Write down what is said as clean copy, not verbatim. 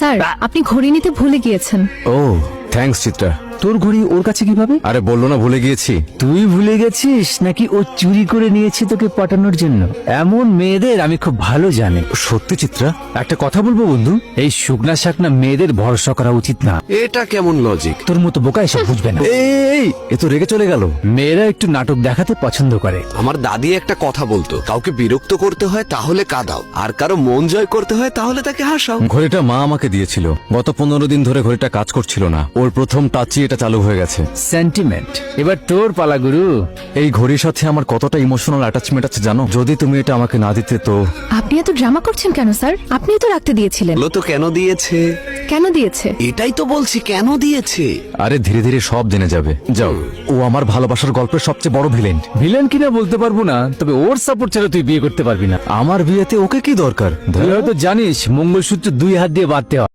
Sir, আপনি ঘড়ি নিতে ভুলে গিয়েছেন। ও থ্যাঙ্কস চিত্রা। তোর ঘড়ি ওর কাছে কিভাবে? আরে বললো না ভুলে গিয়েছি। তুই ভুলে গেছিস নাকি ও চুরি করে নিয়েছে তোকে পটানোর জন্য? এমন মেয়েদের আমি খুব ভালো জানি। সত্যি চিত্রা? একটা কথা বলবো বন্ধু, এই শুকনা শাকনা মেয়েদের ভরসা করা উচিত না। এটা কেমন লজিক? তোর মতো বোকা এসব বুঝবে না। এই এ তো রেগে চলে গেল। মেয়েরা একটু নাটক দেখাতে পছন্দ করে। আমার দাদি একটা কথা বলতো, কাউকে বিরক্ত করতে হয় তাহলে কাঁদাও, আর কারো মন জয় করতে হয় তাহলে তাকে হাসাও। ঘড়িটা মা আমাকে দিয়েছিল। গত 15 দিন ধরে ঘড়িটা কাজ করছিল না। ওর প্রথম টাচই এটা চালু হয়ে গেছে। সেন্টিমেন্ট। এবার তোর পালা গুরু। এই ঘড়ির সাথে আমার কতটা ইমোশনাল অ্যাটাচমেন্ট আছে জানো? যদি তুমি এটা আমাকে না দিতে তো। আপনি এত ড্রামা করছেন কেন স্যার? আপনিই তো রাখতে দিয়েছিলেন। বলো তো কেন দিয়েছে? কেন দিয়েছে? এটাই তো বলছি, কেন দিয়েছে। আরে ধীরে ধীরে সব জেনে যাবে। যাও, ও আমার ভালোবাসার গল্পের সবচেয়ে বড় ভিলেন। ভিলেন কিনা বলতে পারবো না, তবে ওর সাপোর্ট ছাড়া তুই বিয়ে করতে পারবি না। আমার বিয়েতে ওকে কি দরকার? তুই হয়তো জানিস মঙ্গলসূত্র 2 হাত দিয়ে বাঁধতে হয়।